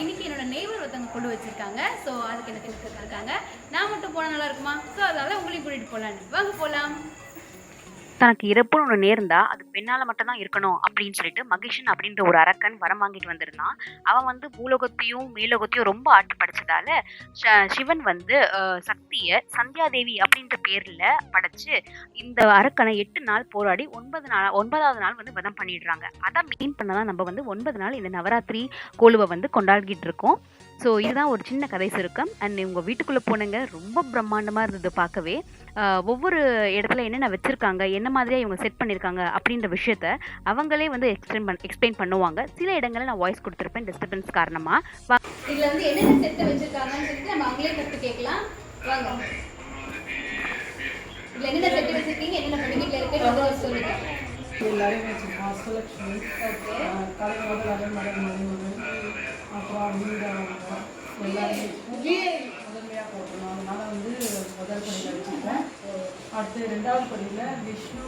இன்னைக்கு என்னோட நெய்பர் ஒருத்தவங்க கொண்டு வச்சிருக்காங்க. ஸோ அதுக்கு எனக்கு இருக்காங்க. நான் மட்டும் போனால் நல்லா இருக்குமா? ஸோ அதனால உங்களையும் கூட்டிகிட்டு போகலான்னு வாங்க போகலாம். தனக்கு இறப்புன்னு ஒண்ணு நேர்ந்தா, அது பெண்ணால மட்டும் தான் இருக்கணும் அப்படின்னு சொல்லிட்டு மகிஷன் அப்படின்ற ஒரு அரக்கன் வரம் வாங்கிட்டு வந்திருந்தான். அவன் வந்து பூலோகத்தையும், மேலோகத்தையும் ரொம்ப ஆட்டி படைச்சதால, சிவன் வந்து சக்திய சந்தியாதேவி அப்படின்ற பேர்ல படைச்சு, இந்த அரக்கனை 8 நாள் போராடி 9வது நாள் வந்து வதம் பண்ணிடுறாங்க. அத மீன் பண்ண தான் நம்ம வந்து 9 நாள் இந்த நவராத்திரி கொலுவ வந்து கொண்டாடிக்கிட்டு இருக்கோம். ஸோ இதுதான் ஒரு சின்ன கதை சுருக்கம். அண்ட் உங்க வீட்டுக்குள்ள போனங்க ரொம்ப பிரம்மாண்டமா இருந்தது பார்க்கவே. ஒவ்வொரு இடத்துல என்னென்ன வச்சிருக்காங்க, என்ன மாதிரியா இவங்க செட் பண்ணியிருக்காங்க அப்படின்ற விஷயத்த அவங்களே வந்து எக்ஸ்பிளைன் பண்ணுவாங்க. சில இடங்கள்ல நான் வாய்ஸ் கொடுத்துருப்பேன் டிஸ்டர்பன்ஸ் காரணமா. இதுல வந்து என்னென்ன செட் வச்சிருக்காங்கன்னு சொல்லிட்டு நம்ம அவங்களே கூப்பிட்டு கேட்கலாம். வாங்க. இதுல என்னென்ன செட் வச்சிருக்கீங்க, என்னென்ன படிக்கட்டுல இருக்குன்னு சொல்லுங்க. எல்லாரும் வச்சிருக்கோம். அஷ்டலட்சுமி, கலைமகள், மகள், அப்புறம் வீராங்க எல்லாருமே முதன்மையாக போட்டுருந்தோம். அதனால வந்து முதல் படியில் வச்சுருக்கோம். அடுத்து 2வது படியில் விஷ்ணு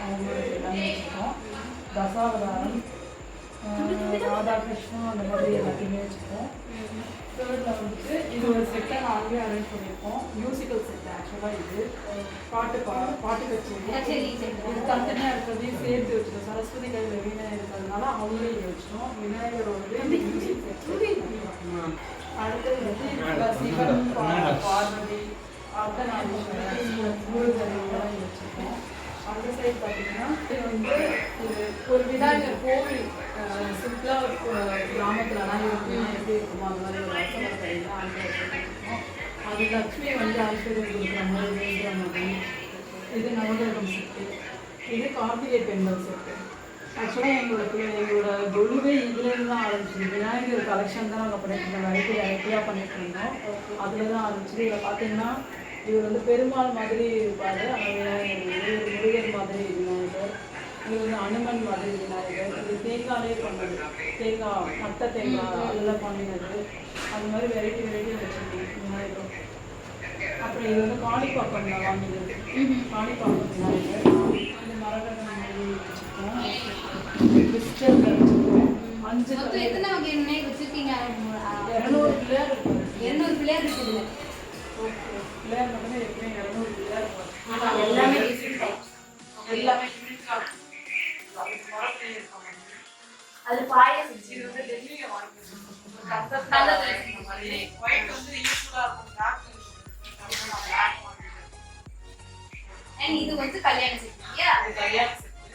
அவங்களுக்கு எல்லாமே வச்சுருக்கோம். தசாவதாரம், ராதாகிருஷ்ணன் அந்த மாதிரி எல்லாத்தையுமே வச்சுருக்கோம். 3rd வந்துட்டு இது ஒரு செட்டை நாங்களே அரேஞ்ச் பண்ணியிருக்கோம். மியூசிக்கல் செட் ஆக்சுவலாக இது பாட்டு கச்சேரி இது தனித்தனியாக இருக்கிறதையும் சேர்த்து வச்சுருக்கோம். சரஸ்வதி கையில் வீணை இருக்கிறதுனால அவங்களே இங்கே வச்சிட்டோம். விநாயகரோட மியூசிக் செட். அடுத்தது வந்து சிவன், பார்வதி, அர்த்தநாதீஸ்வரர், முருகன் இதெல்லாம் வச்சுருக்கோம். அந்த சைடு பார்த்தீங்கன்னா இது வந்து ஒரு விநாயகர் கோவில் சிம்பிளாக கிராமத்துலலாம் இருக்குன்னா எப்படி இருக்குமோ அந்த மாதிரி ஒரு அரசமர கடையில் அங்கே வச்சுருக்கோம். அது லட்சுமி வந்து ஐஸ்வர்யம் கொடுக்குற மாதிரி வேண்டுற மாதிரி. இது நவகிரகம் செட்டு. இது கார்த்திகை பெண்கள் செட்டு. ஆக்சுவலாக எங்களோட குழுவே இதுலேருந்து தான் ஆரம்பிச்சிது. விநாயகர் கலெக்ஷன் தான் நாங்கள் பண்ணிட்டு இருந்தோம். வெரைட்டியாக பண்ணிட்டு இருந்தோம். அதில் தான் ஆரம்பிச்சிது. இதில் பார்த்தீங்கன்னா இவர் வந்து பெருமாள் மாதிரி இருப்பார். ஆனால் விநாயகர் முருகர் மாதிரி விநாயகர். இது வந்து அனுமன் மாதிரி விநாயகர். இது தேங்காயிலே பண்ணது. தேங்காய் மட்டை தேங்காய் அதெல்லாம் பண்ணினது. அது மாதிரி வெரைட்டியாக வச்சுருக்கோம் விநாயகர். அப்புறம் இது வந்து காணிப்பாக்கம் தான் வாங்கினது. காணிப்பாக்கம் விநாயகர். இந்த மரகதம் மாதிரி வச்சுருக்கோம். கிறிஸ்டல் வச்சுருக்கோம். 5 எத்தனை வகை வச்சிருக்கீங்க? 200 பிள்ளையார் இருக்குது. 200 பிள்ளையார் இருக்குது. ஓகே, பிள்ளையார் மட்டுமே எப்படியும் 200 பிள்ளையார் எல்லாமே டிஃப்ரெண்ட் டைப்ஸ். எல்லாமே அது பாயசம் இது வந்து டெல்லியில் வாங்கிட்டு ஒயிட் வந்து யூஸ்ஃபுல்லாக இருக்கும். பிளாக் அண்ட் இது வந்து கல்யாண செட். இது கல்யாண செட்டு.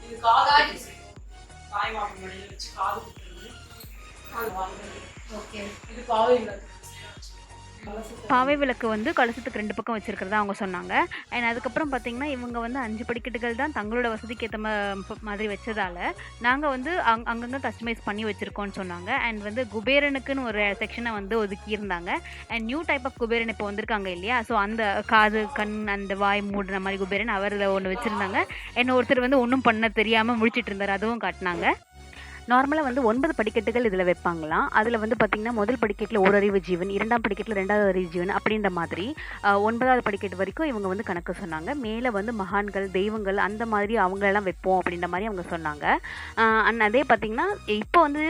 இது காது செட்டு. தாய் மாமன் மடியில் வச்சு காது குத்துறது. அது வாங்குறது. ஓகே. இது பாவை விளக்கு. பாவை விளக்கு வந்து கலசத்துக்கு 2 பக்கம் வச்சிருக்கிறதா அவங்க சொன்னாங்க. அண்ட் அதுக்கப்புறம் பார்த்தீங்கன்னா இவங்க வந்து 5 படிக்கட்டுகள் தான் தங்களோட வசதிக்கு ஏற்ற மாதிரி வச்சதால நாங்கள் வந்து அங்கங்கே கஸ்டமைஸ் பண்ணி வச்சுருக்கோன்னு சொன்னாங்க. அண்ட் வந்து குபேரனுக்குன்னு ஒரு செக்ஷனை வந்து ஒதுக்கியிருந்தாங்க. அண்ட் நியூ டைப் ஆஃப் குபேரன் இப்போ வந்திருக்காங்க இல்லையா, ஸோ அந்த காது கண் அந்த வாய் மூடுற மாதிரி குபேரன் அவரில் ஒன்று வச்சுருந்தாங்க. என்ன ஒருத்தர் வந்து ஒன்றும் பண்ண தெரியாமல் முழிச்சிட்டு இருந்தார், அதுவும் காட்டினாங்க. நார்மலாக வந்து 9 படிக்கட்டுகள் இதில் வைப்பாங்களாம். அதில் வந்து பார்த்திங்கன்னா முதல் படிக்கட்டில் ஒரு அறிவு ஜீவன், 2ஆம் படிக்கட்டில் 2வது அறிவு ஜீவன் அப்படின்ற மாதிரி 9வது படிக்கட்டு வரைக்கும் இவங்க வந்து கணக்கு சொன்னாங்க. மேலே வந்து மகான்கள், தெய்வங்கள் அந்த மாதிரி அவங்களெல்லாம் வைப்போம் அப்படின்ற மாதிரி அவங்க சொன்னாங்க. அண்ட் அதே பார்த்திங்கன்னா இப்போ வந்து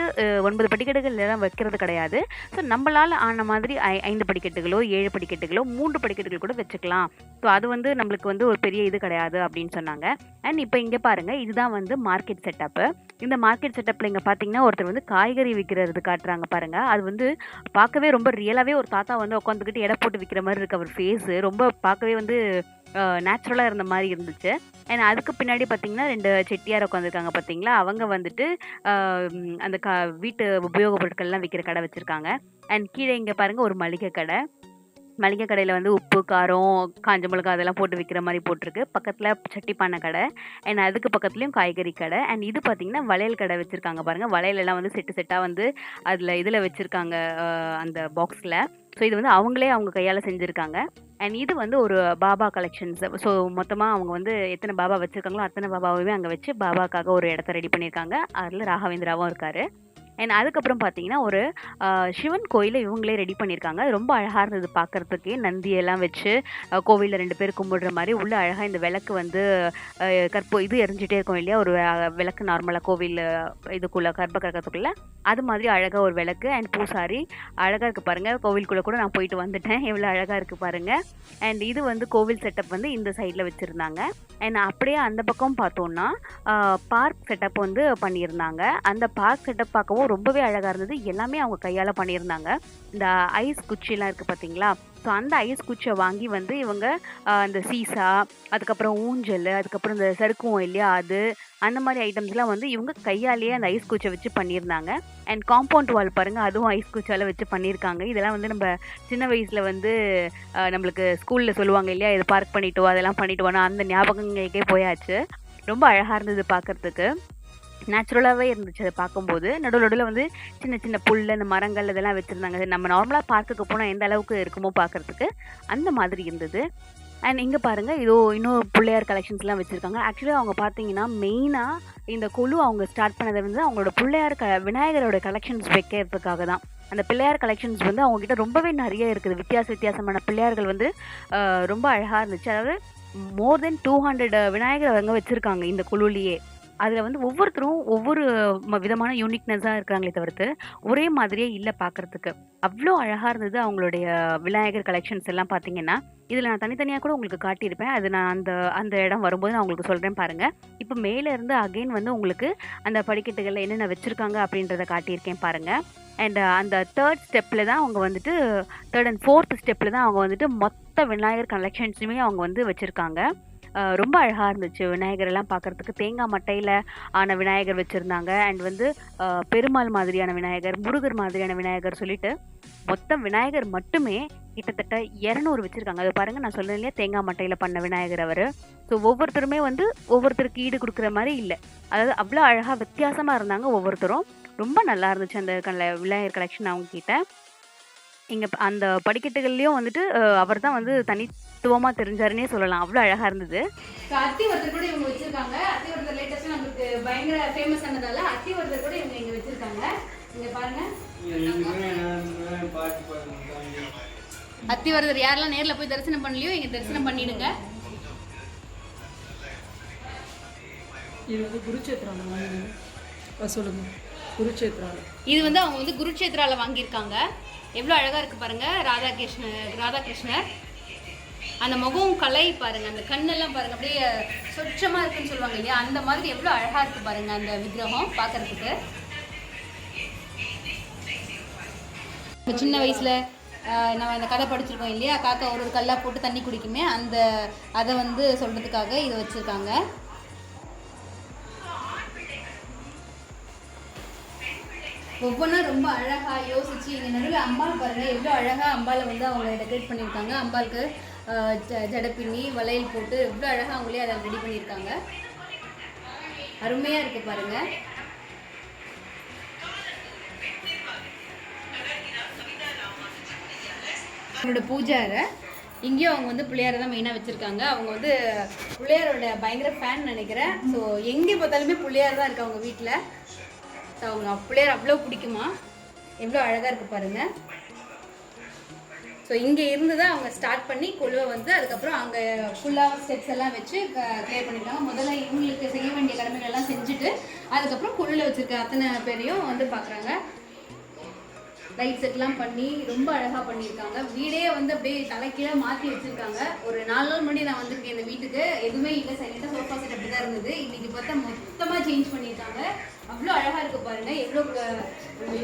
9 படிக்கட்டுகள் எல்லாம் வைக்கிறது கிடையாது. ஸோ நம்மளால் ஆன மாதிரி 5 படிக்கட்டுகளோ 7 படிக்கட்டுகளோ 3 படிக்கட்டுகள் கூட வச்சுக்கலாம். ஸோ அது வந்து நம்மளுக்கு வந்து ஒரு பெரிய இது கிடையாது அப்படின்னு சொன்னாங்க. அண்ட் இப்போ இங்கே பாருங்கள், இதுதான் வந்து மார்க்கெட் செட்டப்பு. இந்த மார்க்கெட் செட்டப்பில் இங்கே பார்த்தீங்கன்னா ஒருத்தர் வந்து காய்கறி விற்கிறது காட்டுறாங்க பாருங்கள். அது வந்து பார்க்கவே ரொம்ப ரியலாகவே ஒரு தாத்தா வந்து உட்காந்துக்கிட்டு எடை போட்டு விற்கிற மாதிரி இருக்குது. அவர் ஃபேஸு ரொம்ப பார்க்கவே வந்து நேச்சுரலாக இருந்த மாதிரி இருந்துச்சு. அண்ட் அதுக்கு பின்னாடி பார்த்தீங்கன்னா 2 செட்டியார் உட்காந்துருக்காங்க பார்த்தீங்களா, அவங்க வந்துட்டு அந்த வீட்டு உபயோகப் பொருட்கள்லாம் விற்கிற கடை வச்சுருக்காங்க. அண்ட் கீழே இங்கே பாருங்கள் ஒரு மளிகை கடை. மளிகை கடையில் வந்து உப்பு, காரம், காஞ்ச மிளகாய் அதெல்லாம் போட்டு விற்கிற மாதிரி போட்டிருக்கு. பக்கத்தில் சட்டிப்பானை கடை. அண்ட் அதுக்கு பக்கத்துலேயும் காய்கறி கடை. அண்ட் இது பார்த்தீங்கன்னா வளையல் கடை வச்சுருக்காங்க பாருங்கள். வளையலெல்லாம் வந்து செட்டாக வந்து இதில் வச்சுருக்காங்க அந்த பாக்ஸில். ஸோ இது வந்து அவங்களே அவங்க கையால் செஞ்சுருக்காங்க. அண்ட் இது வந்து ஒரு பாபா கலெக்ஷன்ஸ். ஸோ மொத்தமாக அவங்க வந்து எத்தனை பாபா வச்சுருக்காங்களோ அத்தனை பாபாவையுமே அங்கே வச்சு பாபாக்காக ஒரு இடத்த ரெடி பண்ணியிருக்காங்க. அதில் ராகவேந்திராவும் இருக்கார். அண்ட் அதுக்கப்புறம் பார்த்தீங்கன்னா ஒரு சிவன் கோயிலை இவங்களே ரெடி பண்ணியிருக்காங்க. அது ரொம்ப அழகாக இருந்தது பார்க்குறதுக்கே. நந்தியெல்லாம் வச்சு கோவிலில் 2 பேர் கும்பிடுற மாதிரி உள்ள அழகாக இந்த விளக்கு வந்து இது எரிஞ்சிட்டே இருக்கும் இல்லையா, ஒரு விளக்கு நார்மலாக கோவில் இதுக்குள்ளே கர்ப்பகிரகத்துக்குள்ளே அது மாதிரி அழகாக ஒரு விளக்கு அண்ட் பூசாரி அழகாக இருக்குது பாருங்கள். கோவிலுக்குள்ளே கூட நான் போயிட்டு வந்துட்டேன், எவ்வளோ அழகாக இருக்குது பாருங்கள். அண்ட் இது வந்து கோவில் செட்டப் வந்து இந்த சைடில் வச்சுருந்தாங்க. அண்ட் அப்படியே அந்த பக்கம் பார்த்தோன்னா பார்க் செட்டப் வந்து பண்ணியிருந்தாங்க. அந்த பார்க் செட்டப் பார்க்கவும் ரொம்பவே அழகாக இருந்தது. எல்லாமே அவங்க கையால் பண்ணியிருந்தாங்க. இந்த ஐஸ் குச்சிலாம் இருக்குது பார்த்தீங்களா, ஸோ அந்த ஐஸ் குச்சியை வாங்கி வந்து இவங்க அந்த சீசா, அதுக்கப்புறம் ஊஞ்சல், அதுக்கப்புறம் இந்த சறுக்குவோம் இல்லையா அது, அந்த மாதிரி ஐட்டம்ஸ்லாம் வந்து இவங்க கையாலேயே அந்த ஐஸ் குச்சியை வச்சு பண்ணியிருந்தாங்க. அண்ட் காம்பவுண்ட் வால் பாருங்கள், அதுவும் ஐஸ் குச்சியால் வச்சு பண்ணியிருக்காங்க. இதெல்லாம் வந்து நம்ம சின்ன வயசில் வந்து நம்மளுக்கு ஸ்கூலில் சொல்லுவாங்க இல்லையா, இது பார்க் பண்ணிட்டு வா, அதெல்லாம் பண்ணிட்டு வானா, அந்த ஞாபகங்களுக்கே போயாச்சு. ரொம்ப அழகாக இருந்தது பார்க்குறதுக்கு, நேச்சுரலாகவே இருந்துச்சு அதை பார்க்கும்போது. நடுவில் வந்து சின்ன சின்ன புல், இந்த மரங்கள் இதெல்லாம் வச்சுருந்தாங்க. நம்ம நார்மலாக பார்க்குக்கு போனால் எந்த அளவுக்கு இருக்குமோ பார்க்குறதுக்கு அந்த மாதிரி இருந்தது. அண்ட் இங்கே பாருங்கள், இதோ இன்னும் பிள்ளையார் கலெக்ஷன்ஸ்லாம் வச்சுருக்காங்க. ஆக்சுவலி அவங்க பார்த்தீங்கன்னா மெயினாக இந்த குழு அவங்க ஸ்டார்ட் பண்ணதை வந்து அவங்களோட பிள்ளையார் விநாயகரோட கலெக்ஷன்ஸ் வைக்கிறதுக்காக தான். அந்த பிள்ளையார் கலெக்ஷன்ஸ் வந்து அவங்ககிட்ட ரொம்பவே நிறைய இருக்குது. வித்தியாசமான பிள்ளையார்கள் வந்து ரொம்ப அழகாக இருந்துச்சு. அதாவது மோர் தென் 200 விநாயகர் அவங்க வச்சுருக்காங்க இந்த குழுலேயே. அதில் வந்து ஒவ்வொருத்தரும் ஒவ்வொரு விதமான யூனிக்னஸாக இருக்கிறாங்களே தவிர்த்து ஒரே மாதிரியே இல்லை பார்க்குறதுக்கு. அவ்வளோ அழகாக இருந்தது அவங்களுடைய விநாயகர் கலெக்ஷன்ஸ் எல்லாம் பார்த்தீங்கன்னா. இதில் நான் தனித்தனியாக கூட உங்களுக்கு காட்டியிருப்பேன். அது நான் அந்த இடம் வரும்போது நான் உங்களுக்கு சொல்கிறேன் பாருங்கள். இப்போ மேலேருந்து அகெயின் வந்து உங்களுக்கு அந்த படிக்கட்டுகளில் என்னென்ன வச்சுருக்காங்க அப்படின்றத காட்டியிருக்கேன் பாருங்கள். அண்ட் அந்த 3rd ஸ்டெப்பில் தான் அவங்க வந்துட்டு 3rd and 4th ஸ்டெப்பில் தான் அவங்க வந்துட்டு மொத்த விநாயகர் கலெக்ஷன்ஸுமே அவங்க வந்து வச்சுருக்காங்க. ரொம்ப அழகாக இருந்துச்சு. விநாயகர் எல்லாம் பார்க்குறதுக்கு தேங்காய் மட்டையில் ஆன விநாயகர் வச்சுருந்தாங்க. அண்ட் வந்து பெருமாள் மாதிரியான விநாயகர், முருகர் மாதிரியான விநாயகர் சொல்லிட்டு மொத்தம் விநாயகர் மட்டுமே கிட்டத்தட்ட 200 வச்சுருக்காங்க. அது பாருங்கள், நான் சொல்கிறேன் இல்லையா, தேங்காய் மட்டையில் பண்ண விநாயகர் அவர். ஸோ ஒவ்வொருத்தருமே வந்து ஒவ்வொருத்தருக்கு ஈடு கொடுக்குற மாதிரி இல்லை. அதாவது அவ்வளோ அழகாக வித்தியாசமாக இருந்தாங்க ஒவ்வொருத்தரும். ரொம்ப நல்லா இருந்துச்சு அந்த விநாயகர் கலெக்ஷன் அவங்கக்கிட்ட. இங்கே அந்த படிக்கட்டுகள்லேயும் வந்துட்டு அவர் தான் வந்து தனித்துவமாக தெரிஞ்சாருன்னே சொல்லலாம், அவ்வளோ அழகாக இருந்தது. அத்திவரதர் கூட இவங்க வச்சிருக்காங்க. அத்திவரதர் லேட்டஸ்ட்டாக நம்மளுக்கு பயங்கர ஃபேமஸ் ஆனதால அத்திவரதர் கூட இவங்க இங்கே வச்சிருக்காங்க. இங்கே பாருங்க, அத்திவரதர் யாரெல்லாம் நேரில் போய் தரிசனம் பண்ணலையோ இங்கே தரிசனம் பண்ணிடுங்க. இது வந்து குருச்சேத்ரா சொல்லுங்க. குருச்சேத்ரால இது வந்து அவங்க வந்து குருச்சேத்ரால வாங்கியிருக்காங்க. எவ்வளோ அழகாக இருக்குது பாருங்கள். ராதாகிருஷ்ணர் அந்த முகம் கலை பாருங்கள், அந்த கண்ணெல்லாம் பாருங்கள் அப்படியே சொச்சமாக இருக்குன்னு சொல்லுவாங்க இல்லையா, அந்த மாதிரி எவ்வளோ அழகாக இருக்குது பாருங்கள் அந்த விக்கிரகம் பார்க்குறதுக்கு. சின்ன வயசில் நம்ம இந்த கதை படிச்சிருக்கோம் இல்லையா, காக்கா ஒரு கல்லாக போட்டு தண்ணி குடிக்குமே, அதை வந்து சொல்கிறதுக்காக இதை வச்சுருக்காங்க. ஒவ்வொன்றா ரொம்ப அழகாக யோசிச்சு இங்கே நடுவில் அம்பாள் பாருங்கள், எவ்வளோ அழகாக அம்பாளை வந்து அவங்க டெக்கரேட் பண்ணியிருக்காங்க. அம்பாளுக்கு ஜடப்பின்னி வளையல் போட்டு எவ்வளோ அழகாக அவங்களே அதை ரெடி பண்ணியிருக்காங்க. அருமையாக இருக்குது பாருங்கள். அவங்களோட பூஜை அறை இங்கேயும் அவங்க வந்து பிள்ளையாரை தான் மெயினாக வச்சுருக்காங்க. அவங்க வந்து பிள்ளையாரோட பயங்கர ஃபேன் நினைக்கிறேன். ஸோ எங்கே பார்த்தாலுமே பிள்ளையார் தான் இருக்குது அவங்க வீட்டில். ஸோ அவங்க பிள்ளையார் அவ்வளோ பிடிக்குமா, எவ்வளோ அழகாக இருக்குது பாருங்கள். ஸோ இங்கே இருந்து தான் அவங்க ஸ்டார்ட் பண்ணி கொழுவை வந்து அதுக்கப்புறம் அங்கே ஃபுல்லாக ஸ்டெப்ஸ் எல்லாம் வச்சு கிளியர் பண்ணிட்டாங்க. முதல்ல இவங்களுக்கு செய்ய வேண்டிய கடமைகள்லாம் செஞ்சுட்டு அதுக்கப்புறம் கொழுவில் வச்சுருக்க அத்தனை பேரையும் வந்து பார்க்குறாங்க. லைட் செட்லாம் பண்ணி ரொம்ப அழகாக பண்ணியிருக்காங்க. வீடே வந்து அப்படியே தலைக்கீழே மாற்றி வச்சுருக்காங்க. ஒரு 4 நாள் முன்னாடி நான் வந்திருக்கேன் இந்த வீட்டுக்கு, எதுவுமே இல்லை, சைலண்டாக சோஃபா செட் அப்படி தான் இருந்தது. இன்றைக்கி பார்த்தா மொத்தமாக சேஞ்ச் பண்ணியிருக்காங்க. அவ்வளோ அழகாக இருக்குது பாருங்கள். எவ்வளோ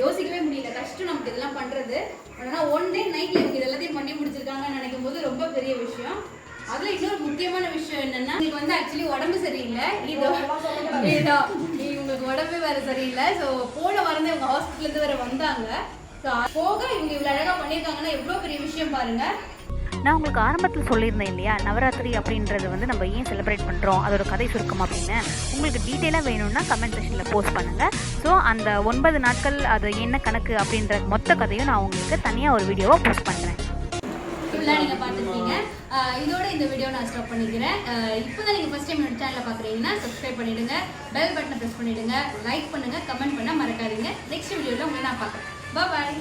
யோசிக்கவே முடியல, கஷ்டம் நமக்கு இதெல்லாம் பண்ணுறது. ஆனால் 1 டே நைட்டில் இவங்க இதெல்லாத்தையும் பண்ணி முடிச்சிருக்காங்கன்னு நினைக்கும் போது ரொம்ப பெரிய விஷயம். அதில் இன்னொரு முக்கியமான விஷயம் என்னென்னா, உங்களுக்கு வந்து ஆக்சுவலி உடம்பு சரியில்லை, இவங்களுக்கு உடம்பு வேறு சரியில்லை. ஸோ போன வாரம் இவங்க ஹாஸ்பிட்டலேருந்து வேறு வந்தாங்க. ஸோ போக இவங்க இவ்வளோ அழகாக பண்ணியிருக்காங்கன்னா எவ்வளோ பெரிய விஷயம் பாருங்கள். நான் உங்களுக்கு ஆரம்பத்தில் சொல்லியிருந்தேன் இல்லையா, நவராத்திரி அப்படின்றது வந்து நம்ம ஏன் செலிப்ரேட் பண்ணுறோம், அதோட கதை சுருக்கம் அப்படின்னு. உங்களுக்கு டீட்டெயிலாக வேணும்னா கமெண்ட் செக்ஷனில் போஸ்ட் பண்ணுங்கள். ஸோ அந்த 9 நாட்கள் அது என்ன கணக்கு அப்படின்ற மொத்த கதையும் நான் உங்களுக்கு தனியாக ஒரு வீடியோவாக போஸ்ட் பண்ணுறேன். ஃபுல்லாக நீங்கள் பார்த்துருக்கீங்க. இதோட இந்த வீடியோ நான் ஸ்டாப் பண்ணிக்கிறேன். இப்போ தான் நீங்கள் ஃபஸ்ட் டைம் என்னோட சேனலில் பார்க்குறீங்கன்னா சப்ஸ்கிரைப் பண்ணிவிடுங்க, பெல் பட்டனை ப்ரெஸ் பண்ணிவிடுங்க, லைக் பண்ணுங்கள், கமெண்ட் பண்ண மறக்காதீங்க. நெக்ஸ்ட் வீடியோவில் உங்களை நான் பார்க்குறேன். பாய்.